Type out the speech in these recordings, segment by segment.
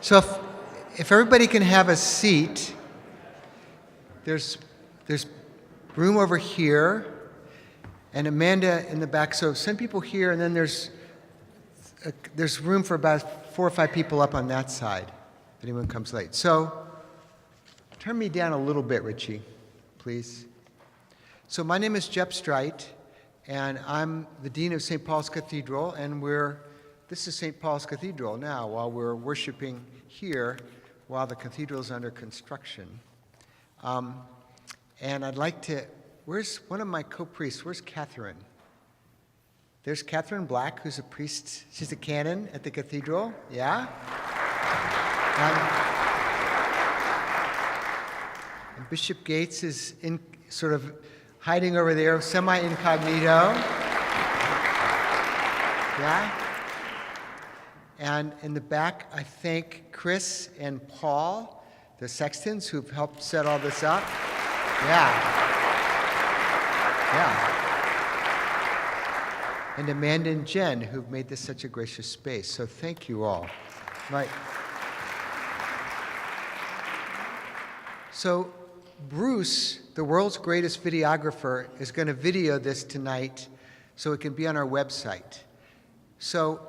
So if everybody can have a seat, there's room over here, and Amanda in the back. So send people here, and then there's room for about 4 or 5 people up on that side, if anyone comes late. So turn me down a little bit, Richie, please. So my name is Jeff Streit, and I'm the Dean of St. Paul's Cathedral, and this is St. Paul's Cathedral now, while we're worshiping here, while the cathedral is under construction. And I'd like to, where's one of my co-priests? Where's Catherine? There's Catherine Black, who's a priest. She's a canon at the cathedral, yeah? And Bishop Gates is in sort of hiding over there, semi-incognito. Yeah? And in the back, I thank Chris and Paul, the sextons, who've helped set all this up. Yeah. And Amanda and Jen, who've made this such a gracious space. So thank you all. Right. So Bruce, the world's greatest videographer, is going to video this tonight so it can be on our website. So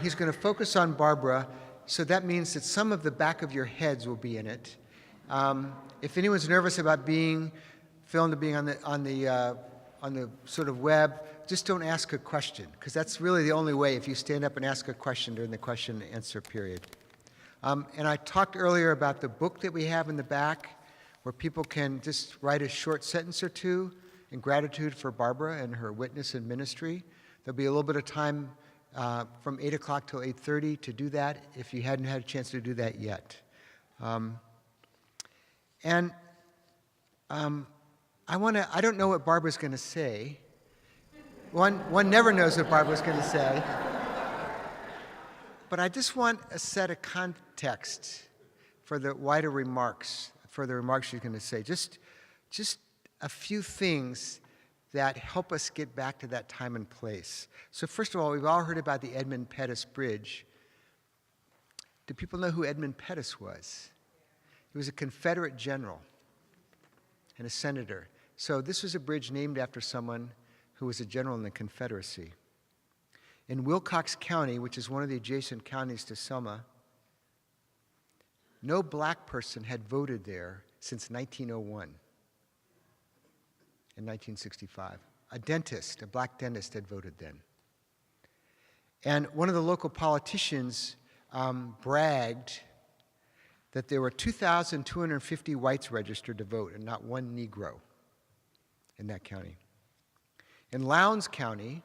he's going to focus on Barbara, so that means that some of the back of your heads will be in it. If anyone's nervous about being filmed or being on the sort of web, just don't ask a question, because that's really the only way, if you stand up and ask a question during the question and answer period. And I talked earlier about the book that we have in the back, where people can just write a short sentence or two in gratitude for Barbara and her witness and ministry. There'll be a little bit of time from 8 o'clock till 8:30 to do that, if you hadn't had a chance to do that yet. I don't know what Barbara's going to say. One never knows what Barbara's going to say. But I just want a set of context for the wider remarks, for the remarks she's going to say. Just a few things that help us get back to that time and place. So first of all, we've all heard about the Edmund Pettus Bridge. Do people know who Edmund Pettus was? He was a Confederate general and a senator. So this was a bridge named after someone who was a general in the Confederacy. In Wilcox County, which is one of the adjacent counties to Selma, no black person had voted there since 1901. In 1965. A black dentist had voted then. And one of the local politicians bragged that there were 2,250 whites registered to vote and not one Negro in that county. In Lowndes County,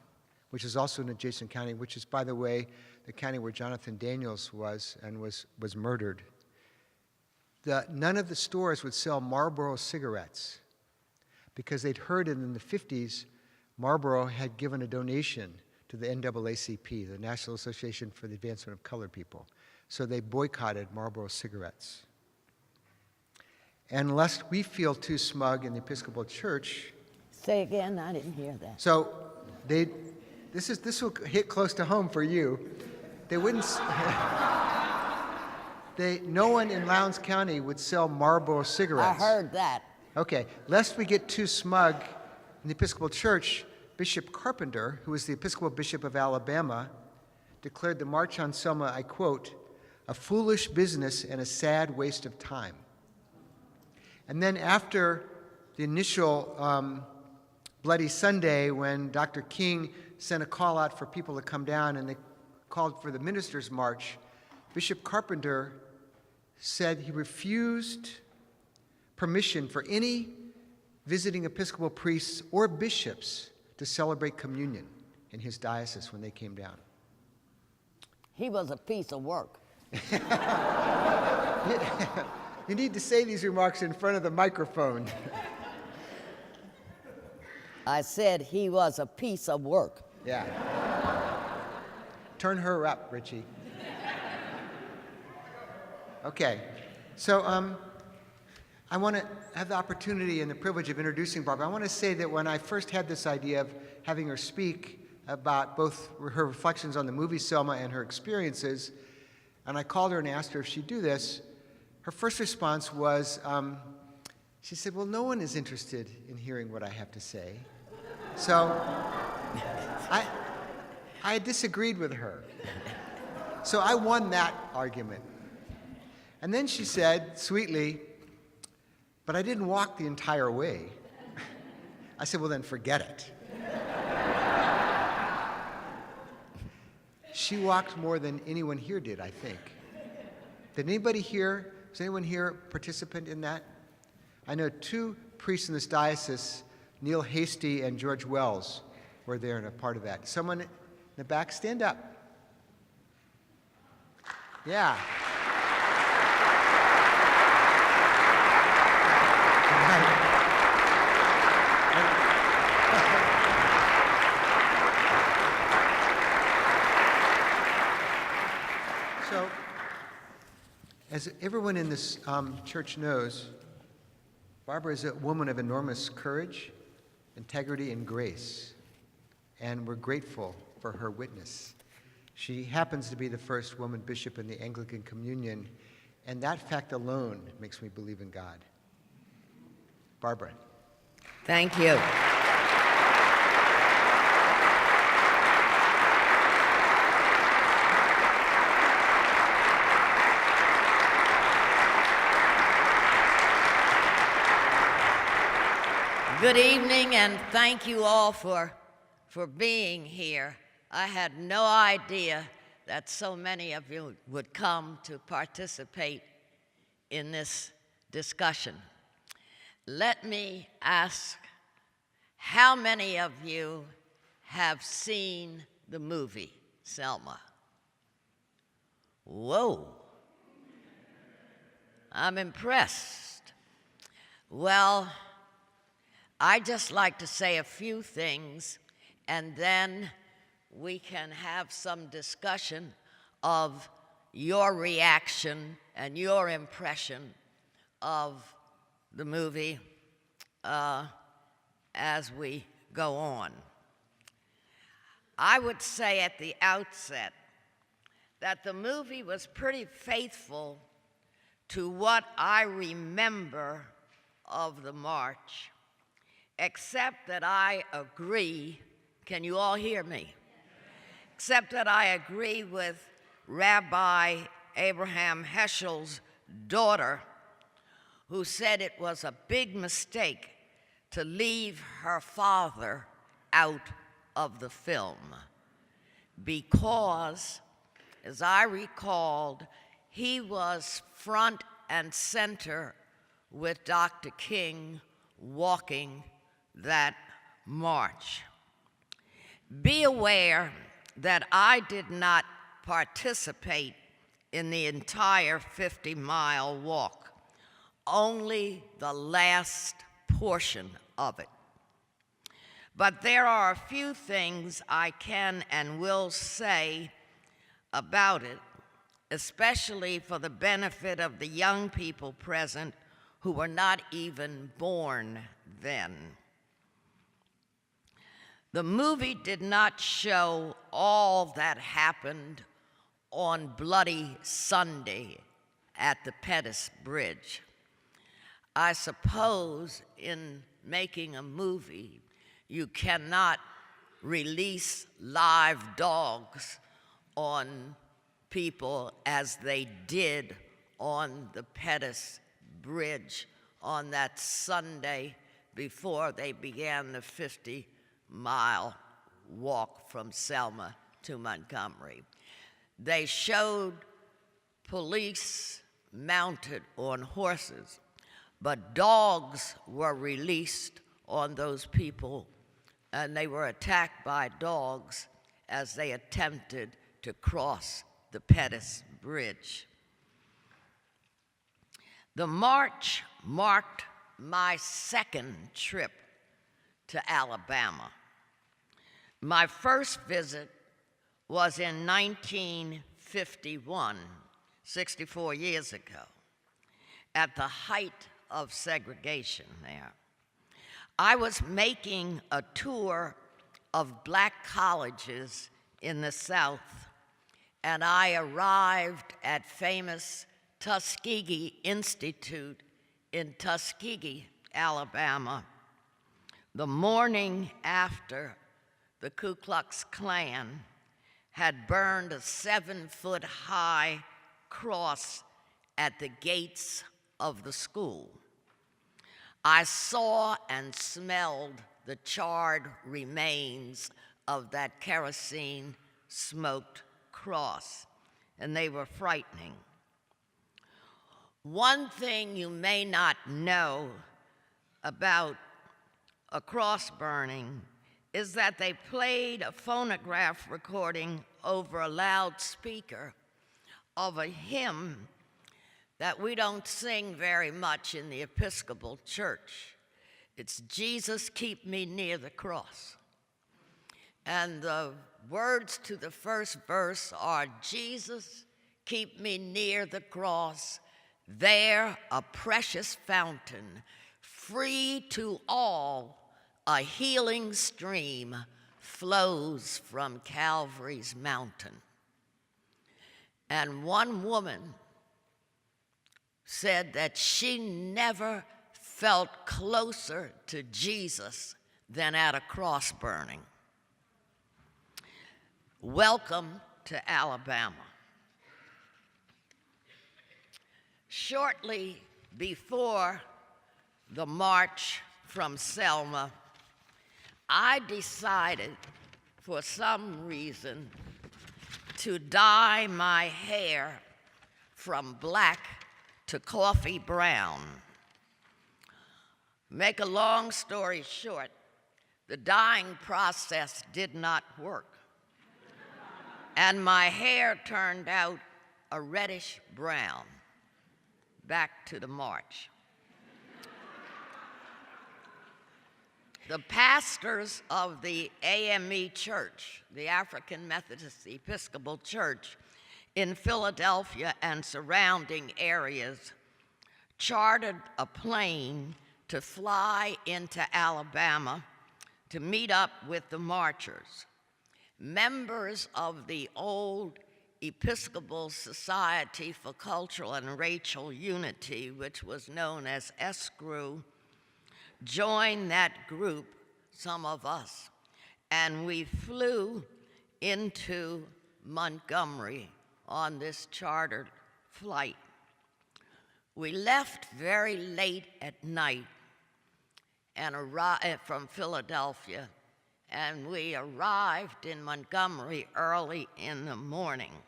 which is also an adjacent county, which is, by the way, the county where Jonathan Daniels was and was murdered, none of the stores would sell Marlboro cigarettes, because they'd heard in the 50s, Marlboro had given a donation to the NAACP, the National Association for the Advancement of Colored People. So they boycotted Marlboro cigarettes. And lest we feel too smug in the Episcopal Church. Say again, I didn't hear that. So this will hit close to home for you. They wouldn't, no one in Lowndes County would sell Marlboro cigarettes. I heard that. Okay, lest we get too smug in the Episcopal Church, Bishop Carpenter, who was the Episcopal Bishop of Alabama, declared the March on Selma, I quote, "a foolish business and a sad waste of time." And then after the initial Bloody Sunday, when Dr. King sent a call out for people to come down and they called for the Ministers' March, Bishop Carpenter said he refused permission for any visiting Episcopal priests or bishops to celebrate communion in his diocese when they came down. He was a piece of work. You need to say these remarks in front of the microphone. I said he was a piece of work. Yeah. Turn her up, Richie. Okay. So, I want to have the opportunity and the privilege of introducing Barbara. I want to say that when I first had this idea of having her speak about both her reflections on the movie Selma and her experiences, and I called her and asked her if she'd do this, her first response was, she said, well, no one is interested in hearing what I have to say. So I disagreed with her. So I won that argument. And then she said, sweetly, but I didn't walk the entire way. I said, well, then forget it. She walked more than anyone here did, I think. Did anybody here, was anyone here participant in that? I know 2 priests in this diocese, Neil Hasty and George Wells, were there and a part of that. Someone in the back, stand up. Yeah. So, as everyone in this church knows, Barbara is a woman of enormous courage, integrity, and grace, and we're grateful for her witness. She happens to be the first woman bishop in the Anglican Communion, and that fact alone makes me believe in God. Barbara. Thank you. Good evening, and thank you all for being here. I had no idea that so many of you would come to participate in this discussion. Let me ask, how many of you have seen the movie Selma? Whoa. I'm impressed. Well, I'd just like to say a few things, and then we can have some discussion of your reaction and your impression of the movie as we go on. I would say at the outset that the movie was pretty faithful to what I remember of the march, except that I agree, can you all hear me? Except that I agree with Rabbi Abraham Heschel's daughter, who said it was a big mistake to leave her father out of the film, because, as I recalled, he was front and center with Dr. King walking that march. Be aware that I did not participate in the entire 50-mile walk, only the last portion of it. But there are a few things I can and will say about it, especially for the benefit of the young people present who were not even born then. The movie did not show all that happened on Bloody Sunday at the Pettus Bridge. I suppose in making a movie, you cannot release live dogs on people as they did on the Pettus Bridge on that Sunday before they began the 50-mile walk from Selma to Montgomery. They showed police mounted on horses, but dogs were released on those people, and they were attacked by dogs as they attempted to cross the Pettus Bridge. The march marked my second trip to Alabama. My first visit was in 1951, 64 years ago, at the height of segregation there. I was making a tour of black colleges in the South, and I arrived at famous Tuskegee Institute in Tuskegee, Alabama, the morning after the Ku Klux Klan had burned a 7-foot-high cross at the gates of the school. I saw and smelled the charred remains of that kerosene-smoked cross, and they were frightening. One thing you may not know about a cross burning is that they played a phonograph recording over a loudspeaker of a hymn that we don't sing very much in the Episcopal Church. It's "Jesus, Keep Me Near the Cross." And the words to the first verse are, "Jesus, keep me near the cross, there a precious fountain, free to all, a healing stream flows from Calvary's mountain." And one woman said that she never felt closer to Jesus than at a cross burning. Welcome to Alabama. Shortly before the march from Selma, I decided, for some reason, to dye my hair from black to coffee brown. Make a long story short, the dyeing process did not work, and my hair turned out a reddish brown. Back to the march. The pastors of the AME Church, the African Methodist Episcopal Church in Philadelphia and surrounding areas, chartered a plane to fly into Alabama to meet up with the marchers. Members of the old Episcopal Society for Cultural and Racial Unity, which was known as ESCRU, joined that group, some of us, and we flew into Montgomery on this chartered flight. We left very late at night and from Philadelphia, and we arrived in Montgomery early in the morning.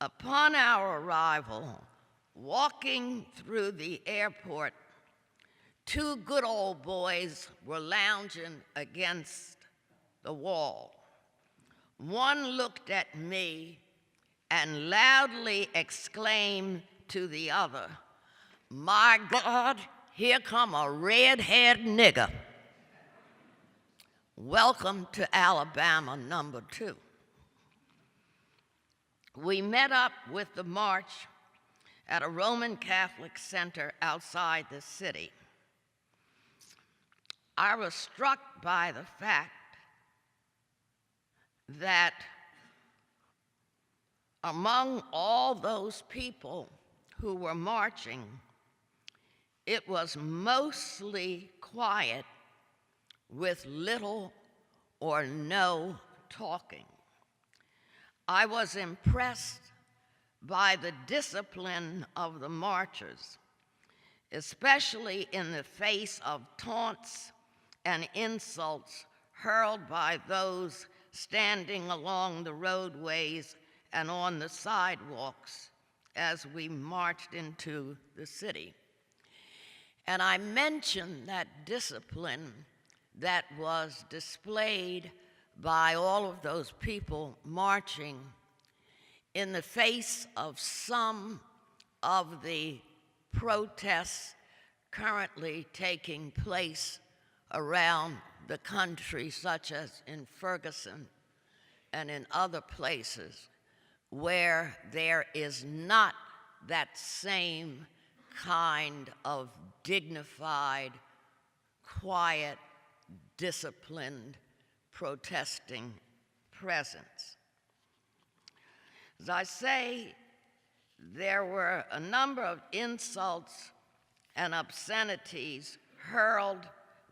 Upon our arrival, walking through the airport, two good old boys were lounging against the wall. One looked at me and loudly exclaimed to the other, "My God, here come a red-haired nigger." Welcome to Alabama number 2. We met up with the march at a Roman Catholic center outside the city. I was struck by the fact that among all those people who were marching, it was mostly quiet with little or no talking. I was impressed by the discipline of the marchers, especially in the face of taunts and insults hurled by those standing along the roadways and on the sidewalks as we marched into the city. And I mentioned that discipline that was displayed by all of those people marching in the face of some of the protests currently taking place around the country, such as in Ferguson and in other places, where there is not that same kind of dignified, quiet, disciplined, protesting presence. As I say, there were a number of insults and obscenities hurled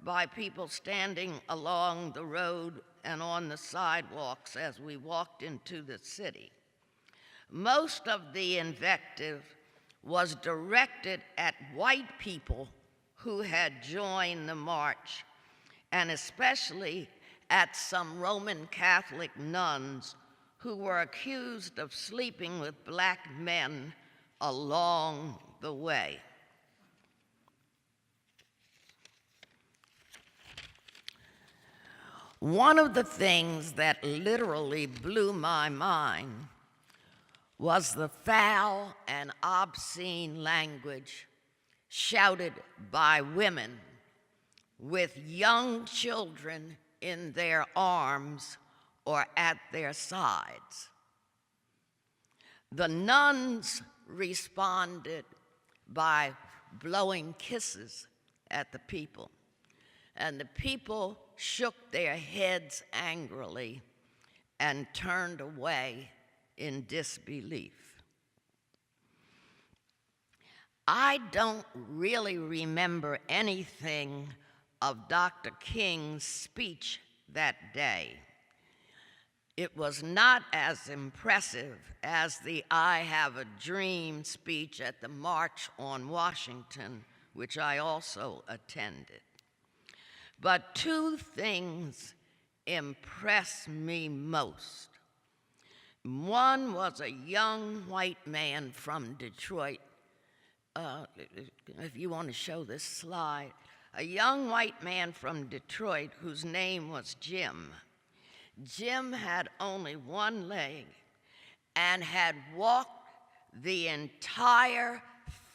by people standing along the road and on the sidewalks as we walked into the city. Most of the invective was directed at white people who had joined the march, and especially at some Roman Catholic nuns who were accused of sleeping with black men along the way. One of the things that literally blew my mind was the foul and obscene language shouted by women with young children in their arms or at their sides. The nuns responded by blowing kisses at the people, and the people shook their heads angrily and turned away in disbelief. I don't really remember anything of Dr. King's speech that day. It was not as impressive as the I Have a Dream speech at the March on Washington, which I also attended. But two things impressed me most. One was a young white man from Detroit. If you want to show this slide, a young white man from Detroit whose name was Jim. Jim had only one leg and had walked the entire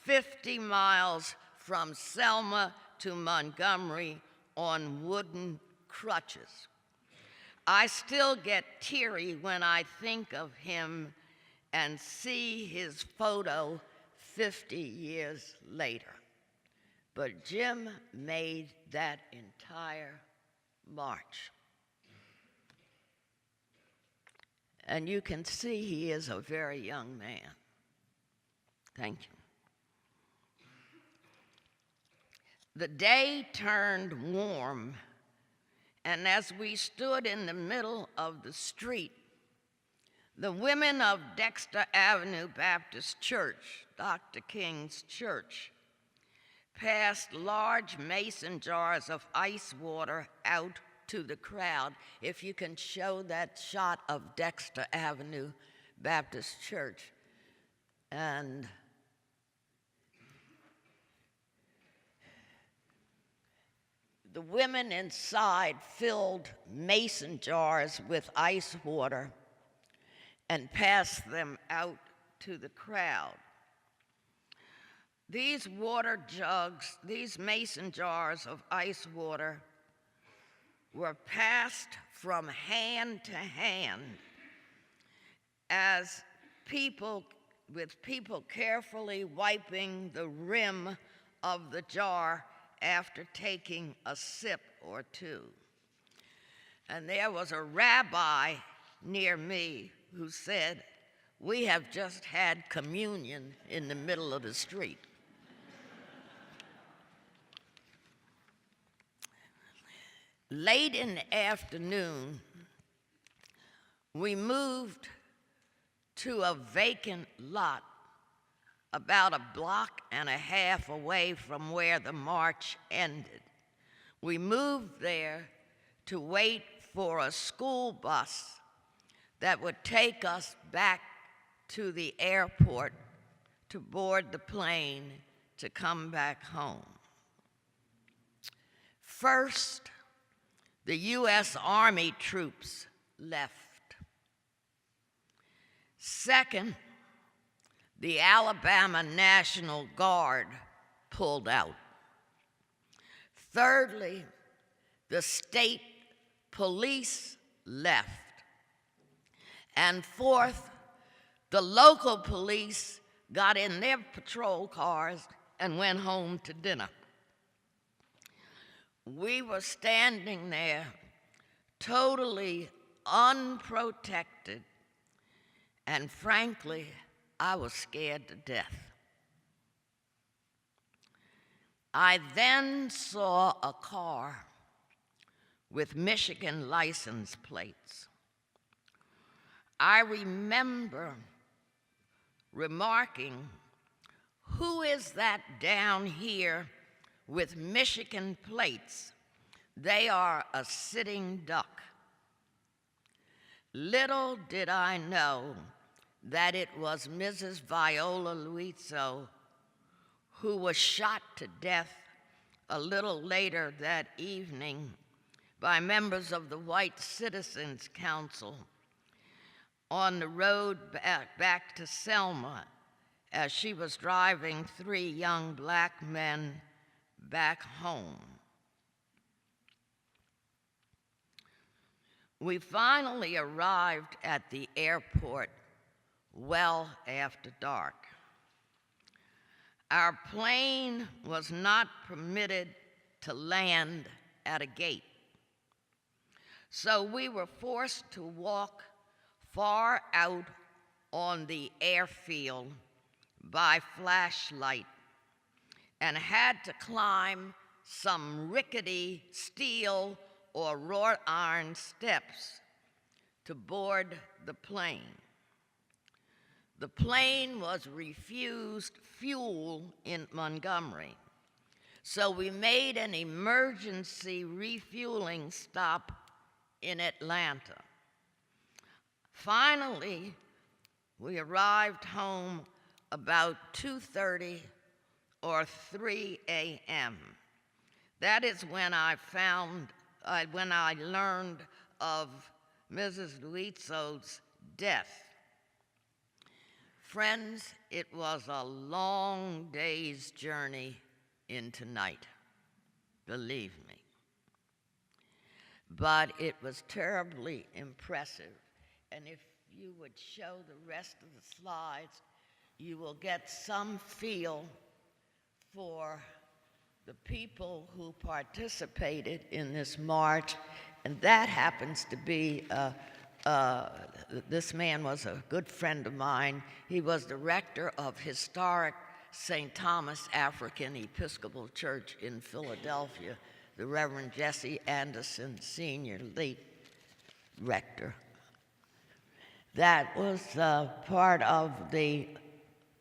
50 miles from Selma to Montgomery on wooden crutches. I still get teary when I think of him and see his photo 50 years later. But Jim made that entire march. And you can see he is a very young man. Thank you. The day turned warm, and as we stood in the middle of the street, the women of Dexter Avenue Baptist Church, Dr. King's church, passed large mason jars of ice water out to the crowd. If you can show that shot of Dexter Avenue Baptist Church. And the women inside filled mason jars with ice water and passed them out to the crowd. These water jugs, these mason jars of ice water, were passed from hand to hand as people carefully wiping the rim of the jar after taking a sip or two. And there was a rabbi near me who said, "We have just had communion in the middle of the street." Late in the afternoon, we moved to a vacant lot about a block and a half away from where the march ended. We moved there to wait for a school bus that would take us back to the airport to board the plane to come back home. First, the U.S. Army troops left. Second, the Alabama National Guard pulled out. Thirdly, the state police left. And fourth, the local police got in their patrol cars and went home to dinner. We were standing there totally unprotected and frankly, I was scared to death. I then saw a car with Michigan license plates. I remember remarking, "Who is that down here with Michigan plates? They are a sitting duck." Little did I know that it was Mrs. Viola Luizzo, who was shot to death a little later that evening by members of the White Citizens Council on the road back to Selma as she was driving 3 young black men back home. We finally arrived at the airport well after dark. Our plane was not permitted to land at a gate, so we were forced to walk far out on the airfield by flashlight and had to climb some rickety steel or wrought iron steps to board the plane. The plane was refused fuel in Montgomery, so we made an emergency refueling stop in Atlanta. Finally, we arrived home about 2:30 or 3 a.m. That is when when I learned of Mrs. Luizzo's death. Friends, it was a long day's journey into night, believe me. But it was terribly impressive. And if you would show the rest of the slides, you will get some feel for the people who participated in this march. And that happens to be, this man was a good friend of mine. He was the rector of historic St. Thomas African Episcopal Church in Philadelphia, the Reverend Jesse Anderson Sr., late rector. That was part of the,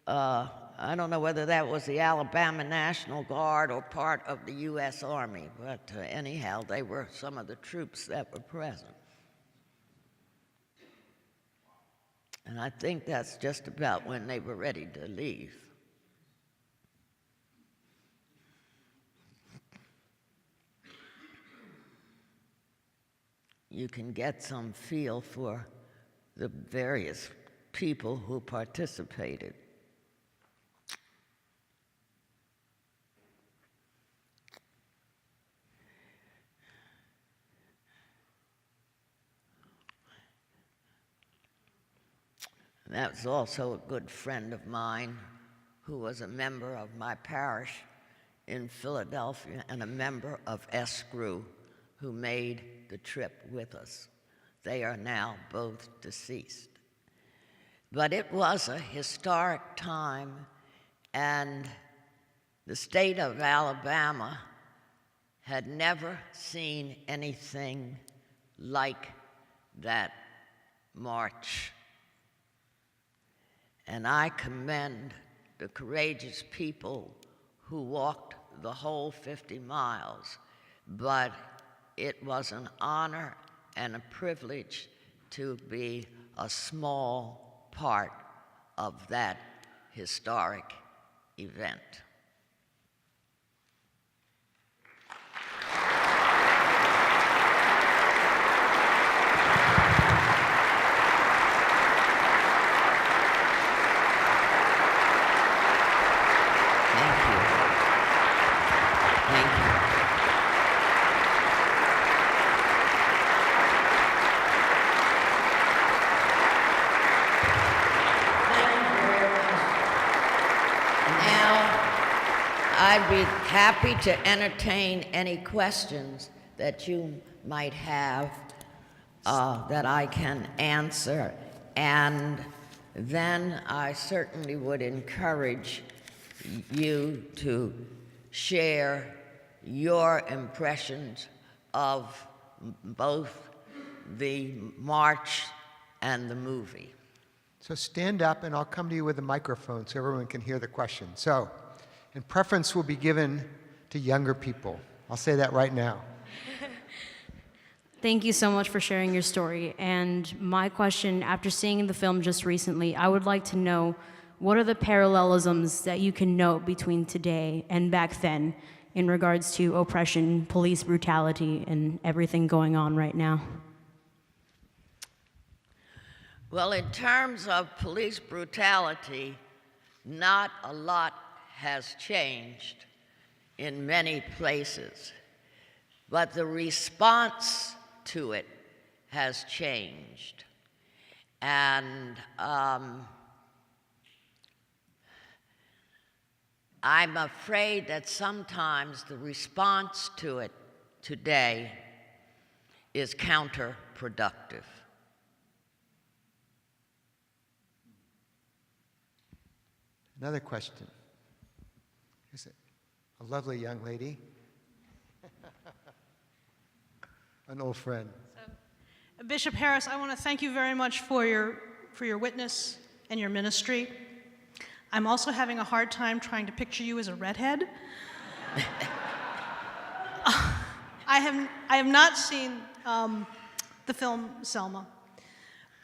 I don't know whether that was the Alabama National Guard or part of the U.S. Army, but anyhow, they were some of the troops that were present. And I think that's just about when they were ready to leave. You can get some feel for the various people who participated. That was also a good friend of mine who was a member of my parish in Philadelphia and a member of ESCRU who made the trip with us. They are now both deceased. But it was a historic time, and the state of Alabama had never seen anything like that march. And I commend the courageous people who walked the whole 50 miles, but it was an honor and a privilege to be a small part of that historic event. I'd be happy to entertain any questions that you might have that I can answer. And then I certainly would encourage you to share your impressions of both the march and the movie. So stand up and I'll come to you with a microphone so everyone can hear the question. So, and preference will be given to younger people. I'll say that right now. Thank you so much for sharing your story. And my question, after seeing the film just recently, I would like to know, what are the parallelisms that you can note between today and back then in regards to oppression, police brutality, and everything going on right now? Well, in terms of police brutality, not a lot has changed in many places, but the response to it has changed. And I'm afraid that sometimes the response to it today is counterproductive. Another question. Is it a lovely young lady? An old friend. So, Bishop Harris, I want to thank you very much for your witness and your ministry. I'm also having a hard time trying to picture you as a redhead. I have not seen the film Selma,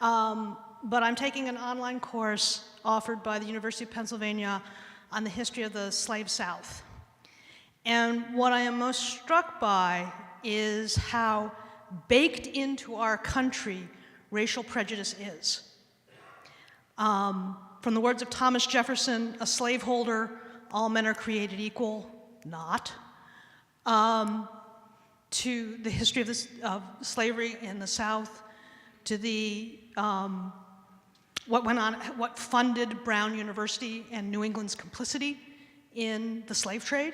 but I'm taking an online course offered by the University of Pennsylvania on the history of the slave South. And what I am most struck by is how baked into our country racial prejudice is. From the words of Thomas Jefferson, a slaveholder, all men are created equal, not, to the history of slavery in the South, to the what funded Brown University and New England's complicity in the slave trade,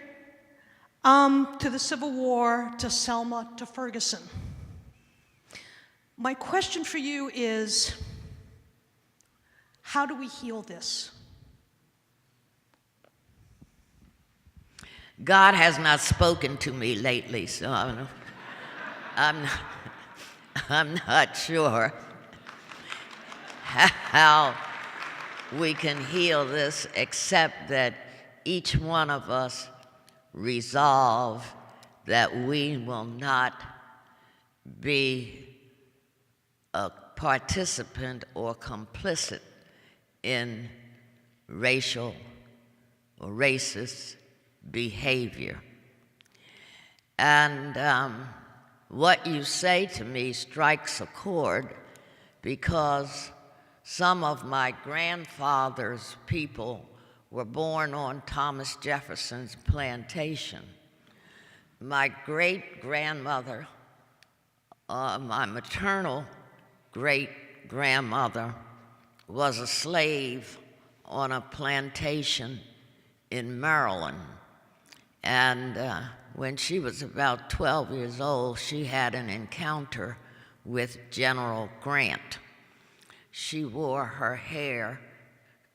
to the Civil War, to Selma, to Ferguson. My question for you is, how do we heal this? God has not spoken to me lately, so I'm not sure how we can heal this, except that each one of us resolve that we will not be a participant or complicit in racial or racist behavior. And what you say to me strikes a chord, because some of my grandfather's people were born on Thomas Jefferson's plantation. My great-grandmother, my maternal great-grandmother, was a slave on a plantation in Maryland. And when she was about 12 years old, she had an encounter with General Grant. She wore her hair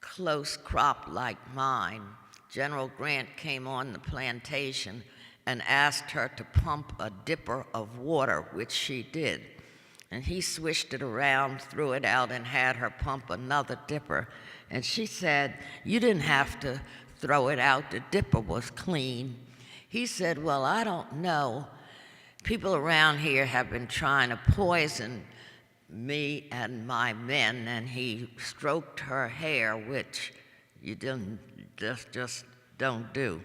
close cropped like mine. General Grant came on the plantation and asked her to pump a dipper of water, which she did. And he swished it around, threw it out, and had her pump another dipper. And she said, "You didn't have to throw it out, the dipper was clean." He said, "Well, I don't know. People around here have been trying to poison me and my men." And he stroked her hair, which you just don't do.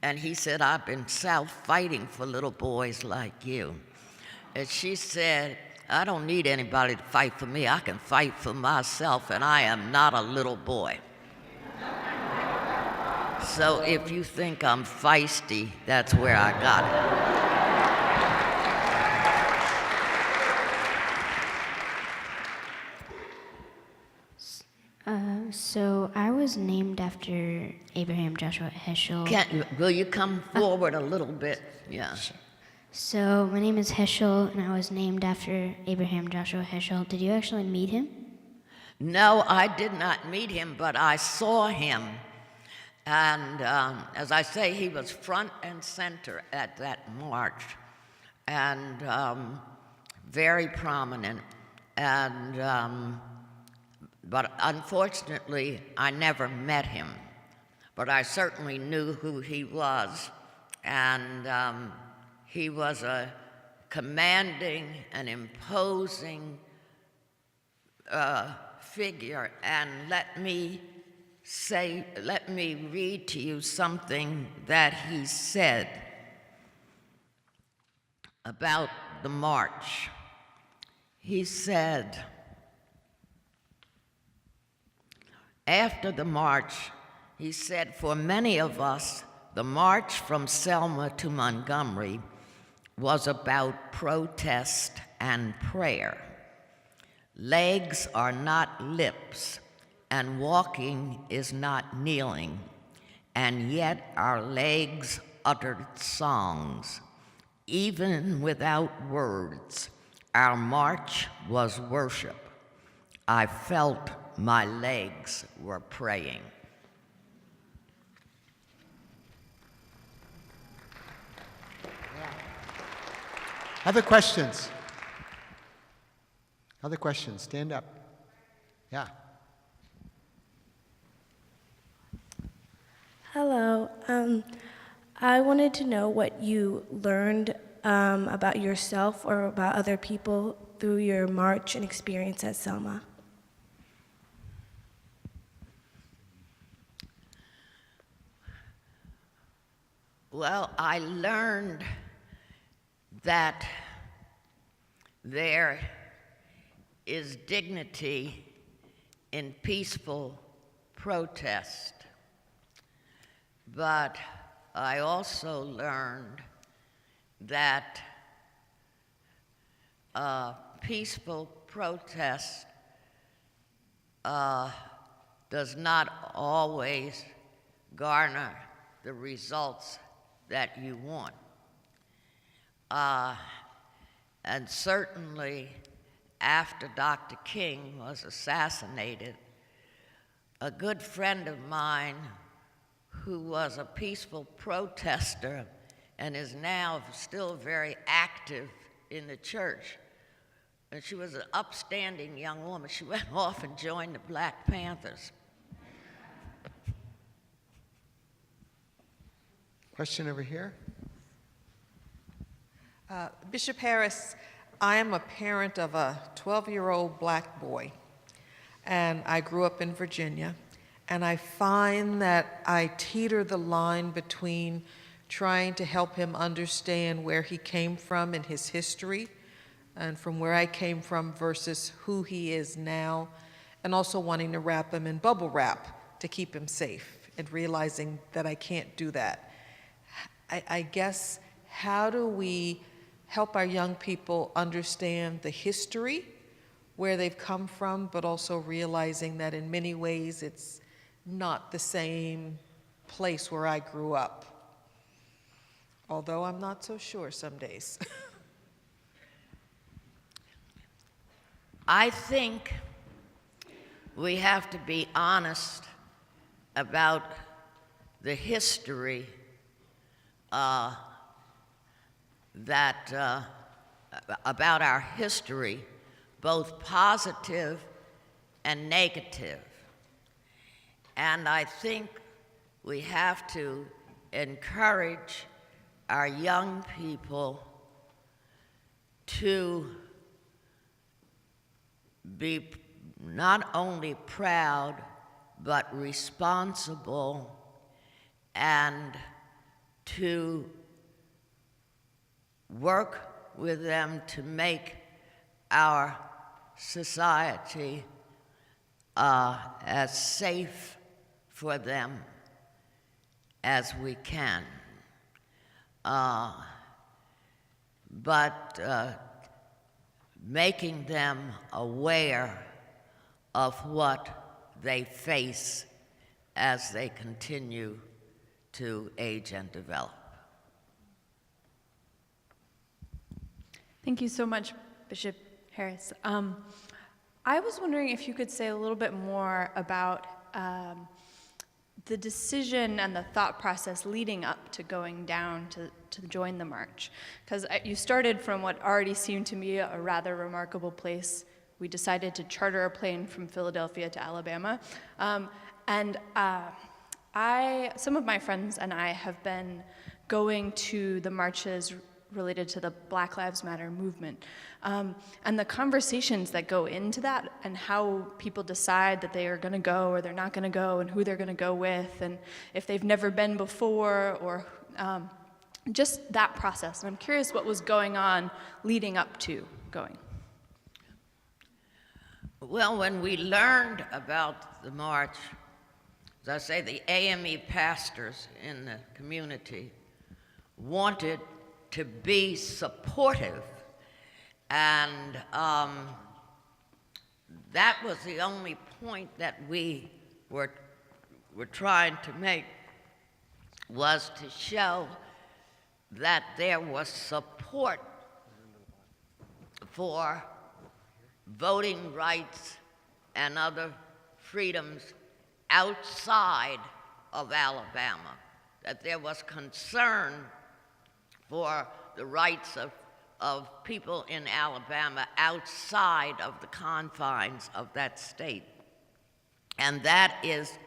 And he said, "I've been South fighting for little boys like you." And she said, "I don't need anybody to fight for me. I can fight for myself, and I am not a little boy." So if you think I'm feisty, that's where I got it. So I was named after Abraham Joshua Heschel. Will you come forward a little bit? Yeah. So my name is Heschel, and I was named after Abraham Joshua Heschel. Did you actually meet him? No, I did not meet him, but I saw him. And as I say, he was front and center at that march, and very prominent. And but unfortunately, I never met him. But I certainly knew who he was, and he was a commanding and imposing figure. And let me read to you something that he said about the march. He said, after the march, he said, for many of us, the march from Selma to Montgomery was about protest and prayer. Legs are not lips, and walking is not kneeling, and yet our legs uttered songs. Even without words, our march was worship. I felt my legs were praying. Other questions? Other questions? Stand up. Yeah. Hello. I wanted to know what you learned about yourself or about other people through your march and experience at Selma. Well, I learned that there is dignity in peaceful protest, but I also learned that peaceful protest does not always garner the results that you want. And certainly after Dr. King was assassinated, a good friend of mine who was a peaceful protester and is now still very active in the church, and she was an upstanding young woman. She went off and joined the Black Panthers. Question over here? Bishop Harris, I am a parent of a 12-year-old black boy, and I grew up in Virginia, and I find that I teeter the line between trying to help him understand where he came from in his history and from where I came from versus who he is now, and also wanting to wrap him in bubble wrap to keep him safe and realizing that I can't do that. I guess, how do we help our young people understand the history, where they've come from, but also realizing that in many ways it's not the same place where I grew up? Although I'm not so sure some days. I think we have to be honest about the history about our history, both positive and negative. And I think we have to encourage our young people to be not only proud, but responsible, and to work with them to make our society as safe for them as we can. But making them aware of what they face as they continue to age and develop. Thank you so much, Bishop Harris. I was wondering if you could say a little bit more about the decision and the thought process leading up to going down to join the march. Because you started from what already seemed to me a rather remarkable place. We decided to charter a plane from Philadelphia to Alabama. Some of my friends and I have been going to the marches related to the Black Lives Matter movement. And the conversations that go into that and how people decide that they are gonna go or they're not gonna go and who they're gonna go with and if they've never been before or just that process. And I'm curious what was going on leading up to going. Well, when we learned about the march, as I say, the AME pastors in the community wanted to be supportive, and that was the only point that we were trying to make, was to show that there was support for voting rights and other freedoms outside of Alabama, that there was concern for the rights of people in Alabama outside of the confines of that state. And that is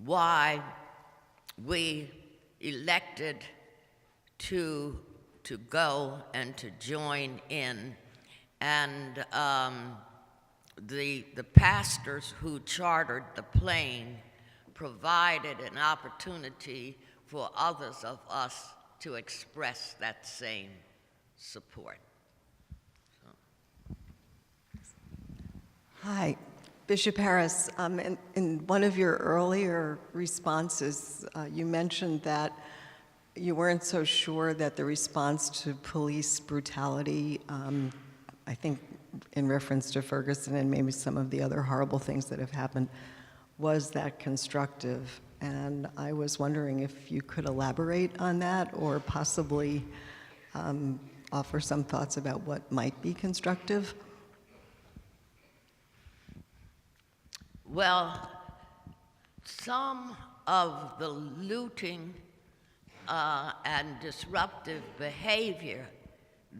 why we elected to go and to join in. And the pastors who chartered the plane provided an opportunity for others of us to express that same support. Hi, Bishop Harris. In one of your earlier responses, you mentioned that you weren't so sure that the response to police brutality, I think in reference to Ferguson and maybe some of the other horrible things that have happened, was that constructive. And I was wondering if you could elaborate on that or possibly offer some thoughts about what might be constructive. Well, some of the looting and disruptive behavior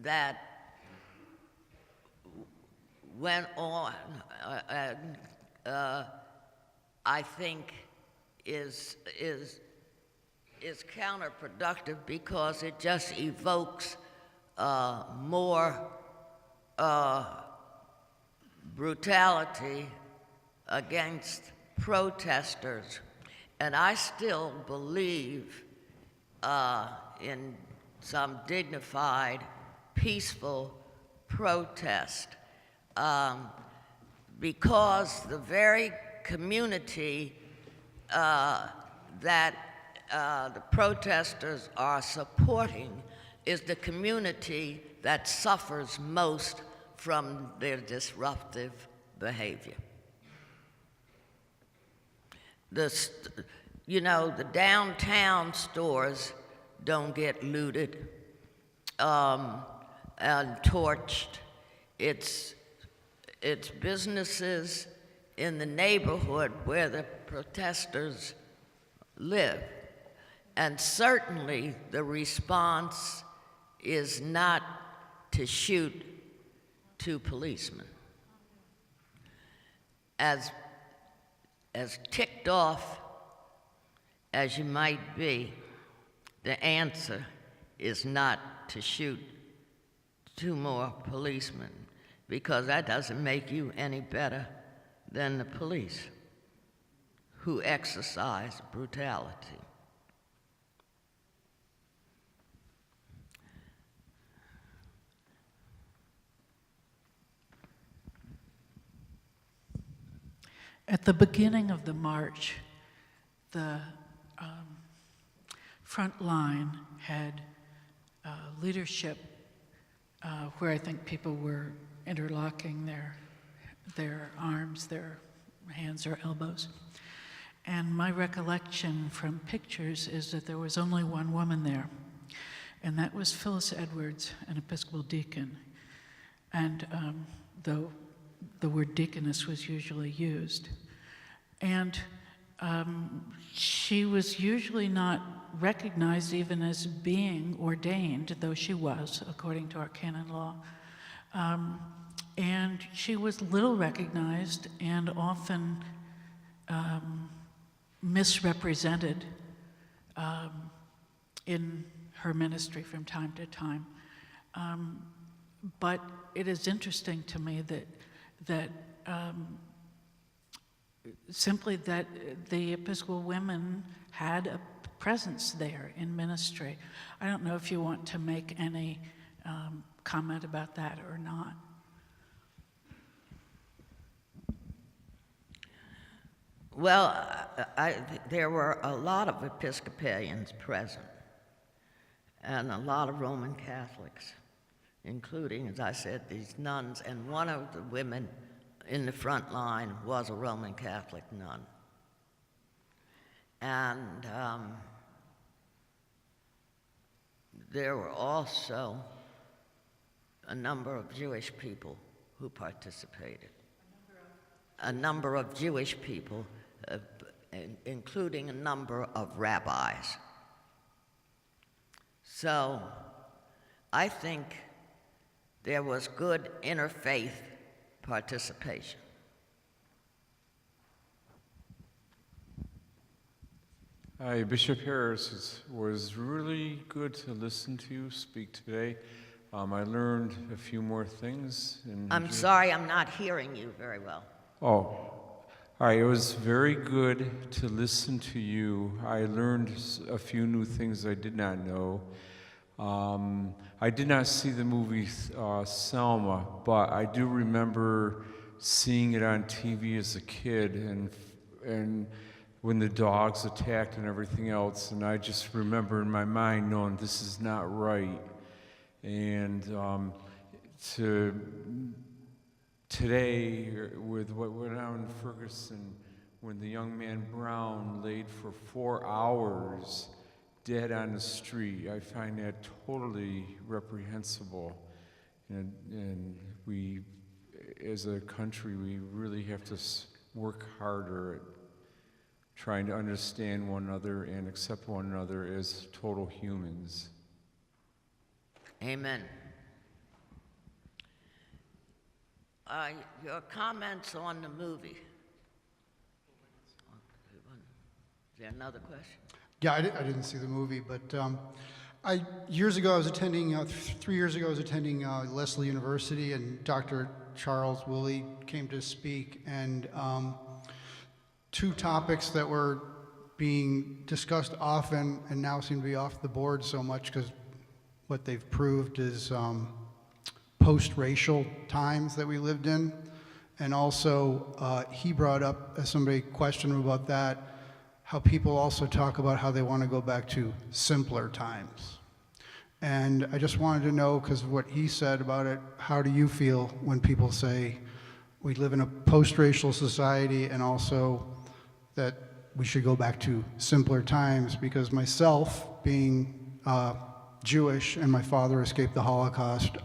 that went on, I think is counterproductive because it just evokes more brutality against protesters. And I still believe in some dignified, peaceful protest, because the very community that the protesters are supporting is the community that suffers most from their disruptive behavior. The downtown stores don't get looted and torched. It's businesses in the neighborhood where the protesters live. And certainly the response is not to shoot two policemen. As ticked off as you might be, the answer is not to shoot two more policemen, because that doesn't make you any better than the police who exercise brutality. At the beginning of the march, the front line had leadership where I think people were interlocking their arms, their hands or elbows. And my recollection from pictures is that there was only one woman there, and that was Phyllis Edwards, an Episcopal deacon. And though the word deaconess was usually used. And she was usually not recognized even as being ordained, though she was, according to our canon law. And she was little recognized and often misrepresented in her ministry from time to time. But it is interesting to me that simply that the Episcopal women had a presence there in ministry. I don't know if you want to make any comment about that or not. Well, there were a lot of Episcopalians present, and a lot of Roman Catholics, including, as I said, these nuns, and one of the women in the front line was a Roman Catholic nun. And there were also a number of Jewish people who participated. A number of Jewish people, including a number of rabbis. So I think there was good interfaith participation. Hi, Bishop Harris. It was really good to listen to you speak today. I learned a few more things. I'm sorry, I'm not hearing you very well. Oh, all right. It was very good to listen to you. I learned a few new things I did not know. I did not see the movie Selma, but I do remember seeing it on TV as a kid, and when the dogs attacked and everything else, and I just remember in my mind knowing this is not right. And today, with what went on in Ferguson, when the young man Brown laid for 4 hours dead on the street, I find that totally reprehensible. And we, as a country, we really have to work harder at trying to understand one another and accept one another as total humans. Amen. Your comments on the movie. Is there another question? Yeah, I didn't see the movie, but years ago I was attending, 3 years ago I was attending Lesley University, and Dr. Charles Woolley came to speak, and two topics that were being discussed often and now seem to be off the board so much because what they've proved is post-racial times that we lived in. And also, he brought up, as somebody questioned him about that, how people also talk about how they want to go back to simpler times. And I just wanted to know, because of what he said about it, how do you feel when people say we live in a post-racial society and also that we should go back to simpler times? Because myself, being Jewish and my father escaped the Holocaust,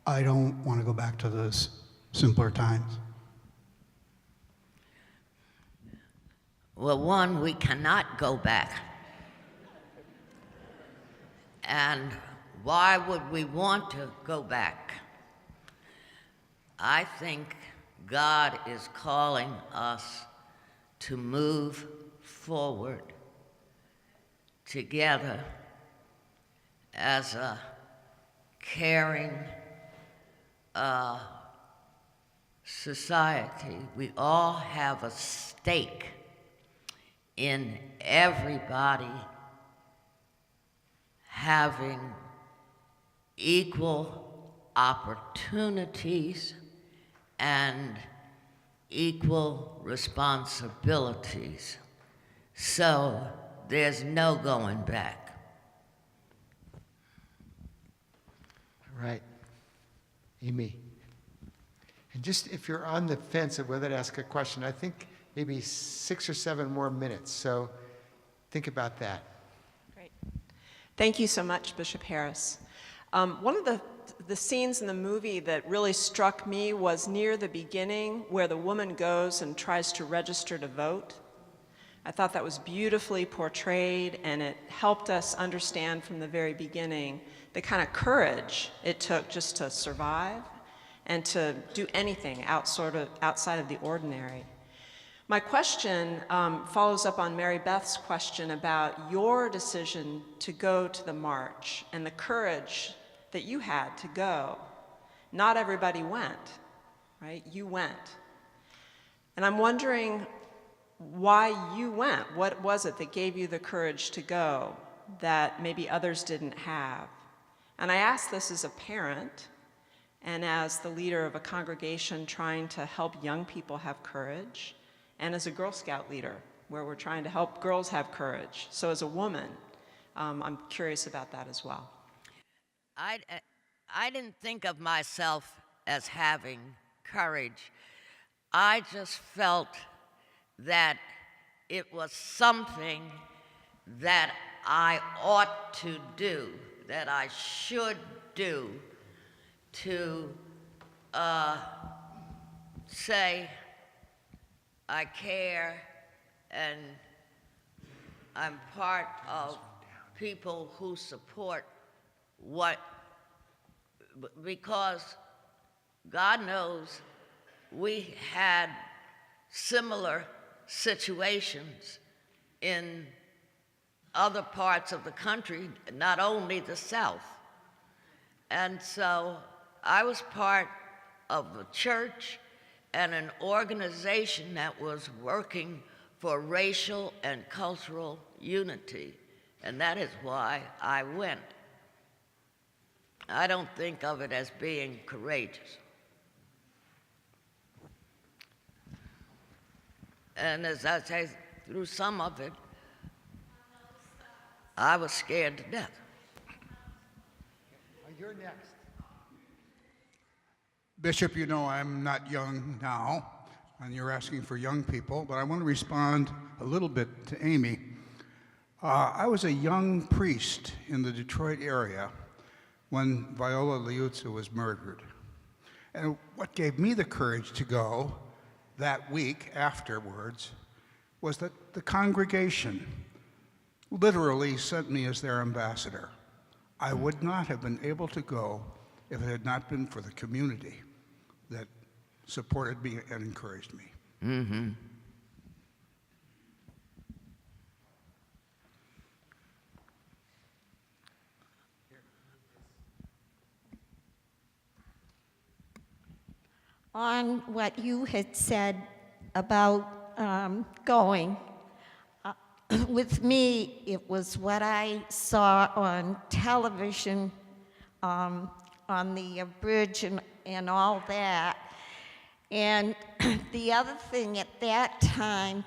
I don't want to go back to those simpler times. Well, one, we cannot go back. And why would we want to go back? I think God is calling us to move forward together as a caring society. We all have a stake in everybody having equal opportunities and equal responsibilities. So there's no going back. All right. Amy. And just if you're on the fence of whether to ask a question, I think maybe 6 or 7 more minutes. So think about that. Great. Thank you so much, Bishop Harris. One of the the scenes in the movie that really struck me was near the beginning where the woman goes and tries to register to vote. I thought that was beautifully portrayed, and it helped us understand from the very beginning the kind of courage it took just to survive and to do anything outside of the ordinary. My question follows up on Mary Beth's question about your decision to go to the march and the courage that you had to go. Not everybody went, right? You went. And I'm wondering why you went. What was it that gave you the courage to go that maybe others didn't have? And I ask this as a parent and as the leader of a congregation trying to help young people have courage, and as a Girl Scout leader where we're trying to help girls have courage. So as a woman, I'm curious about that as well. I didn't think of myself as having courage. I just felt that it was something that I ought to do, that I should do, to say I care and I'm part of people who support what, because God knows we had similar situations in other parts of the country, not only the South. And so I was part of a church and an organization that was working for racial and cultural unity, and that is why I went. I don't think of it as being courageous. And as I say, through some of it, I was scared to death. You're next. Bishop, you know I'm not young now, and you're asking for young people, but I want to respond a little bit to Amy. I was a young priest in the Detroit area when Viola Liuzzo was murdered. And what gave me the courage to go that week afterwards was that the congregation literally sent me as their ambassador. I would not have been able to go if it had not been for the community that supported me and encouraged me. Mm-hmm. On what you had said about going, with me, it was what I saw on television, on the bridge and all that. And the other thing, at that time,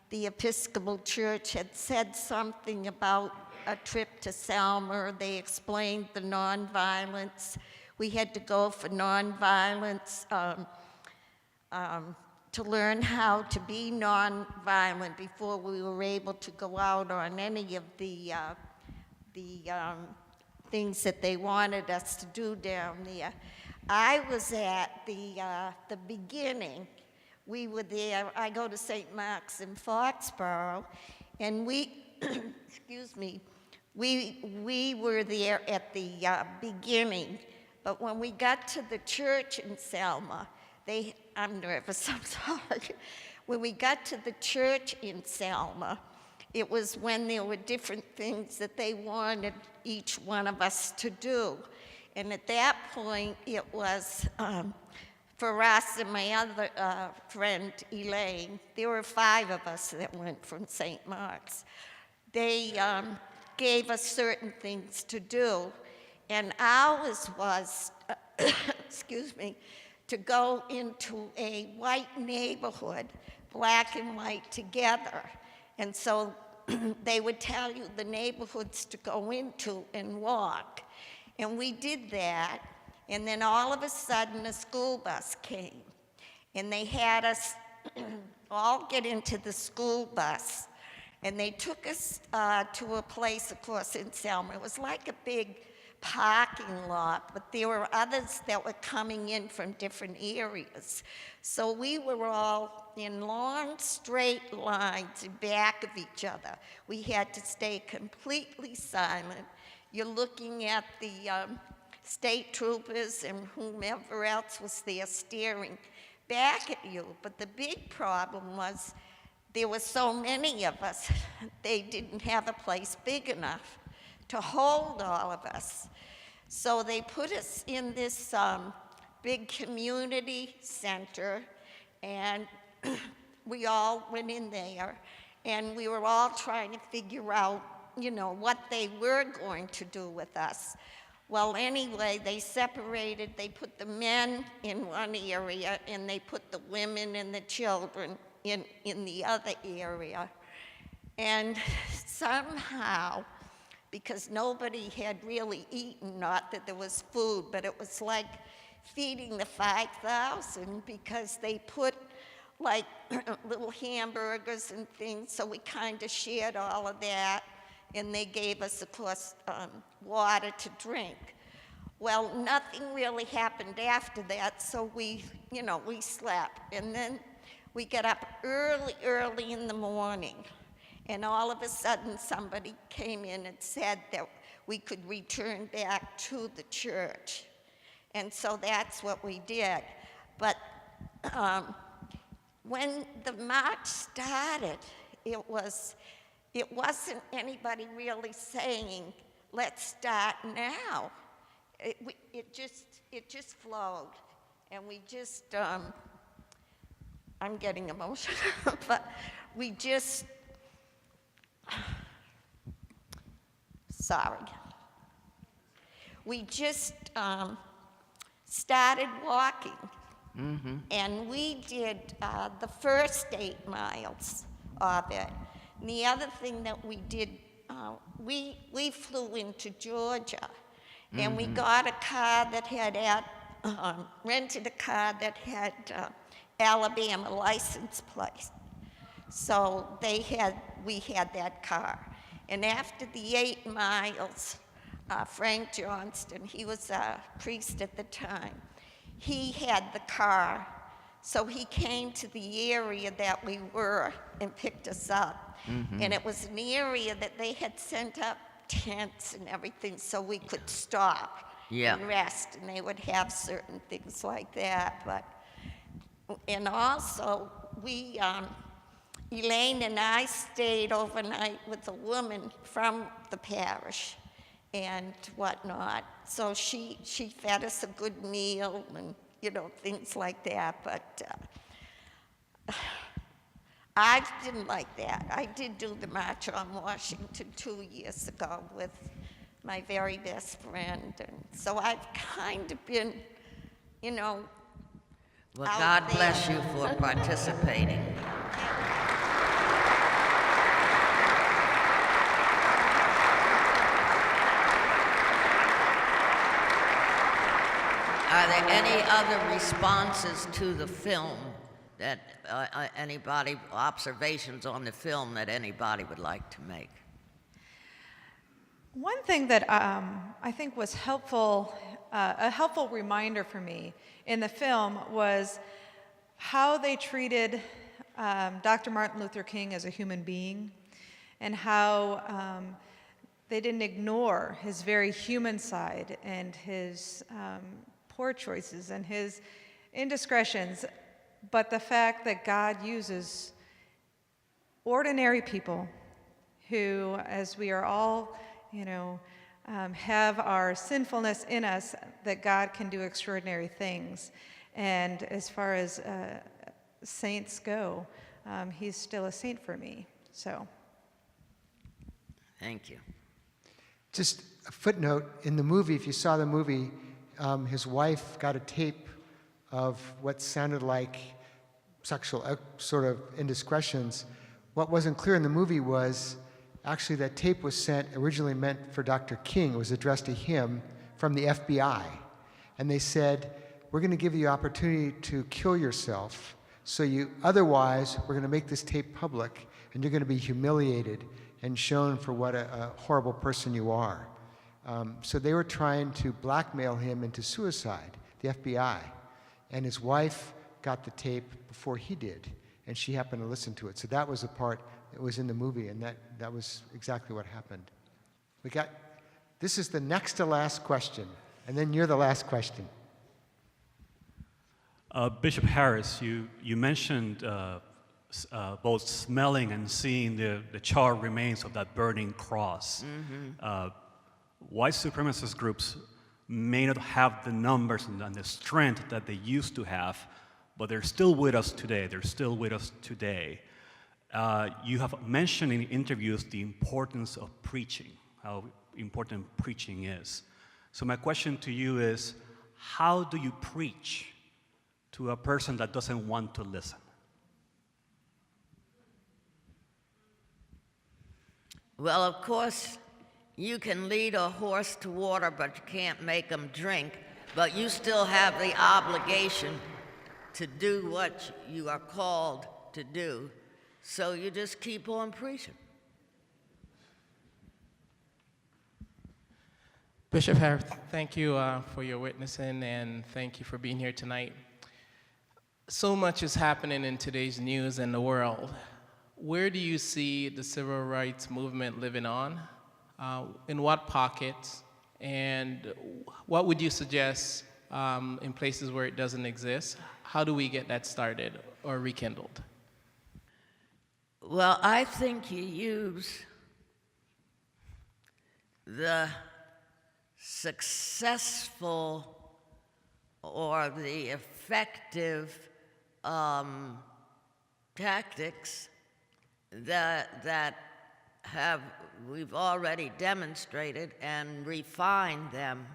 the Episcopal Church had said something about a trip to Selma. They explained the nonviolence. We had to go for nonviolence, to learn how to be nonviolent before we were able to go out on any of the things that they wanted us to do down there. I was at the beginning. We were there. I go to St. Mark's in Foxborough, and we, excuse me, we were there at the beginning. But when we got to the church in Selma, I'm nervous, I'm sorry. When we got to the church in Selma, it was when there were different things that they wanted each one of us to do. And at that point, it was for us and my other friend, Elaine. There were 5 of us that went from St. Mark's. They gave us certain things to do, and ours was, excuse me, to go into a white neighborhood, black and white together. And so they would tell you the neighborhoods to go into and walk. And we did that, and then all of a sudden a school bus came. And they had us all get into the school bus, and they took us to a place, of course, in Selma. It was like a big parking lot, but there were others that were coming in from different areas. So we were all in long, straight lines in back of each other. We had to stay completely silent. You're looking at the state troopers and whomever else was there staring back at you. But the big problem was there were so many of us, they didn't have a place big enough to hold all of us. So they put us in this big community center, and we all went in there, and we were all trying to figure out, you know, what they were going to do with us. Well, anyway, they separated. They put the men in one area, and they put the women and the children in the other area. And somehow, because nobody had really eaten, not that there was food, but it was like feeding the 5,000, because they put like little hamburgers and things, so we kind of shared all of that, and they gave us, of course, water to drink. Well, nothing really happened after that, so we slept, and then we got up early in the morning, and all of a sudden somebody came in and said that we could return back to the church. And so that's what we did. But when the march started, it wasn't anybody really saying, let's start now. It just flowed, and we just, I'm getting emotional, but we just, sorry. We just started walking, and we did the first 8 miles of it. And the other thing that we did, we flew into Georgia, and we got a car that had rented a car that had Alabama license plate. So we had that car. And after the 8 miles, Frank Johnston, he was a priest at the time, he had the car. So he came to the area that we were and picked us up. And it was an area that they had sent up tents and everything so we could stop and rest, and they would have certain things like that. And also, Elaine and I stayed overnight with a woman from the parish and whatnot. So she fed us a good meal and, things like that. But I didn't like that. I did do the March on Washington 2 years ago with my very best friend. And so I've kind of been, Well, God bless you for participating. Are there any other responses to the film that observations on the film that anybody would like to make? One thing that I think was helpful, a helpful reminder for me in the film was how they treated Dr. Martin Luther King as a human being, and how they didn't ignore his very human side and his poor choices and his indiscretions, but the fact that God uses ordinary people who, as we are all, have our sinfulness in us, that God can do extraordinary things. And as far as saints go, he's still a saint for me. So, thank you. Just a footnote, in the movie, if you saw the movie, his wife got a tape of what sounded like sexual sort of indiscretions. What wasn't clear in the movie was actually that tape was originally meant for Dr. King. It was addressed to him from the FBI. And they said, we're going to give you the opportunity to kill yourself, otherwise we're going to make this tape public, and you're going to be humiliated and shown for what a horrible person you are. So they were trying to blackmail him into suicide, the FBI. And his wife got the tape before he did, and she happened to listen to it. So that was a part that was in the movie, and that was exactly what happened. This is the next to last question, and then you're the last question. Bishop Harris, you mentioned both smelling and seeing the charred remains of that burning cross. Mm-hmm. White supremacist groups may not have the numbers and the strength that they used to have, but they're still with us today. They're still with us today. You have mentioned in interviews the importance of preaching, how important preaching is. So my question to you is, how do you preach to a person that doesn't want to listen? Well, of course, you can lead a horse to water, but you can't make him drink. But you still have the obligation to do what you are called to do. So you just keep on preaching. Bishop Harris, thank you for your witnessing, and thank you for being here tonight. So much is happening in today's news and the world. Where do you see the civil rights movement living on? In what pockets? And what would you suggest in places where it doesn't exist? How do we get that started or rekindled? Well, I think you use the successful or the effective tactics that we've already demonstrated and refined them.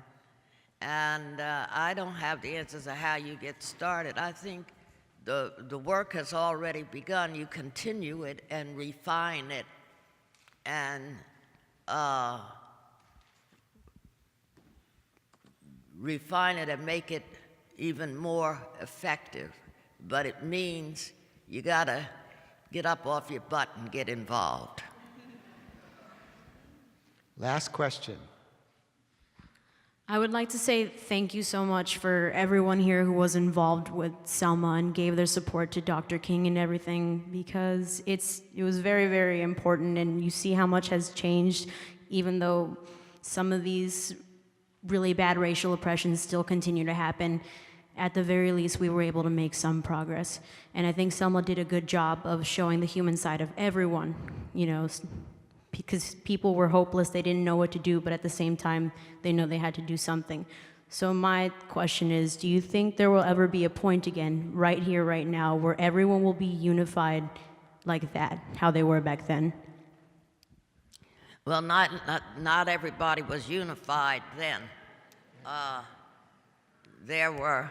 And I don't have the answers to how you get started. I think the work has already begun. You continue it and refine it and make it even more effective. But it means you gotta get up off your butt and get involved. Last question. I would like to say thank you so much for everyone here who was involved with Selma and gave their support to Dr. King and everything, because it was very, very important, and you see how much has changed, even though some of these really bad racial oppressions still continue to happen. At the very least, we were able to make some progress. And I think Selma did a good job of showing the human side of everyone, because people were hopeless, they didn't know what to do, but at the same time, they know they had to do something. So my question is, do you think there will ever be a point again, right here, right now, where everyone will be unified like that, how they were back then? Well, not everybody was unified then. There were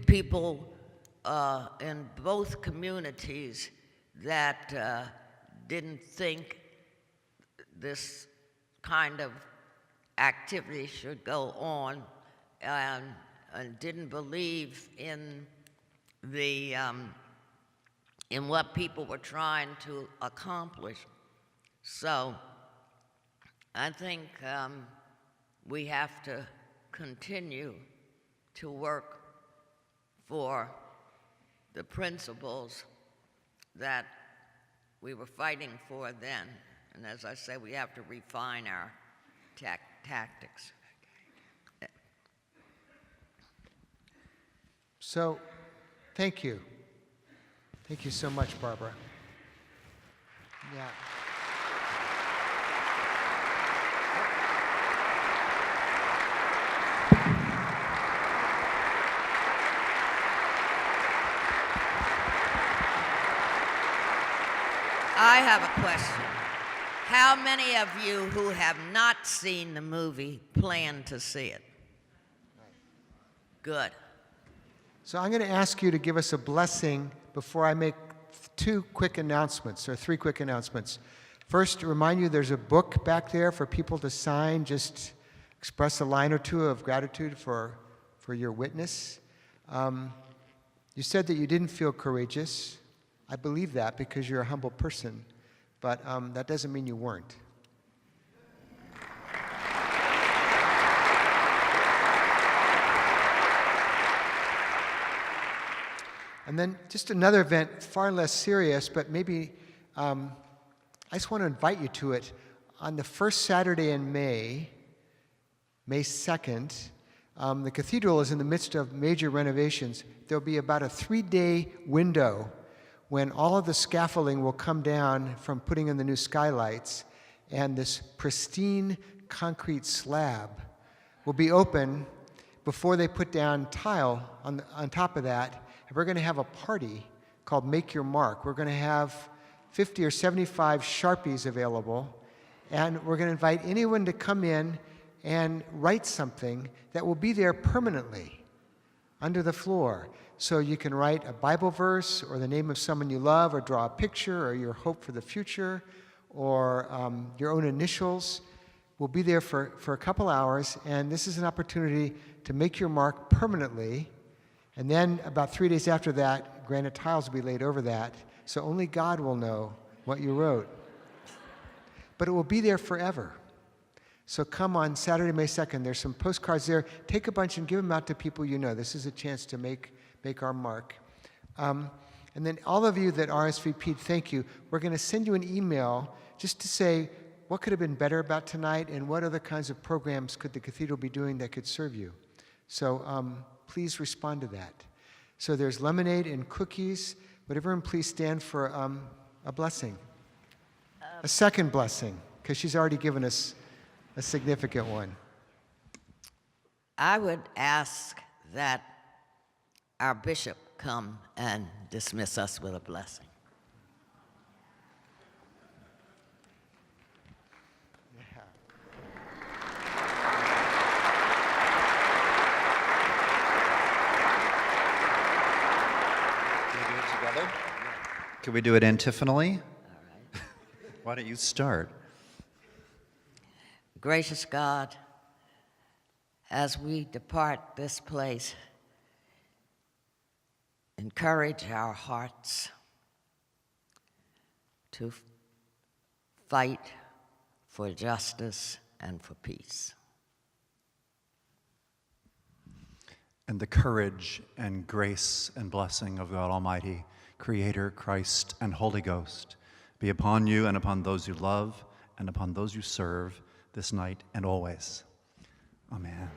people in both communities that didn't think this kind of activity should go on, and didn't believe in what people were trying to accomplish. So I think we have to continue to work for the principles that we were fighting for then. And as I say, we have to refine our tactics. So, thank you. Thank you so much, Barbara. Yeah. I have a question. How many of you who have not seen the movie plan to see it? Good. So I'm going to ask you to give us a blessing before I make three quick announcements. First, to remind you there's a book back there for people to sign. Just express a line or two of gratitude for your witness. You said that you didn't feel courageous. I believe that because you're a humble person, but that doesn't mean you weren't. And then just another event, far less serious, but maybe I just want to invite you to it. On the first Saturday in May 2nd, the cathedral is in the midst of major renovations. There'll be about a 3-day window when all of the scaffolding will come down from putting in the new skylights, and this pristine concrete slab will be open before they put down tile on top of that. And we're going to have a party called Make Your Mark. We're going to have 50 or 75 Sharpies available, and we're going to invite anyone to come in and write something that will be there permanently under the floor. So you can write a Bible verse or the name of someone you love, or draw a picture, or your hope for the future, or your own initials. We'll be there for a couple hours, and this is an opportunity to make your mark permanently. And then about 3 days after that, granite tiles will be laid over that, so only God will know what you wrote. But it will be there forever. So come on Saturday, May 2nd. There's some postcards there. Take a bunch and give them out to people you know. This is a chance to make our mark. And then all of you that RSVP'd, thank you. We're going to send you an email just to say what could have been better about tonight and what other kinds of programs could the cathedral be doing that could serve you. So please respond to that. So there's lemonade and cookies. Would everyone please stand for a blessing? A second blessing, because she's already given us a significant one. I would ask that our bishop come and dismiss us with a blessing. Can we do it antiphonally? All right. Why don't you start? Gracious God, as we depart this place, encourage our hearts to fight for justice and for peace. And the courage and grace and blessing of God Almighty, Creator, Christ, and Holy Ghost, be upon you and upon those you love and upon those you serve this night and always. Amen.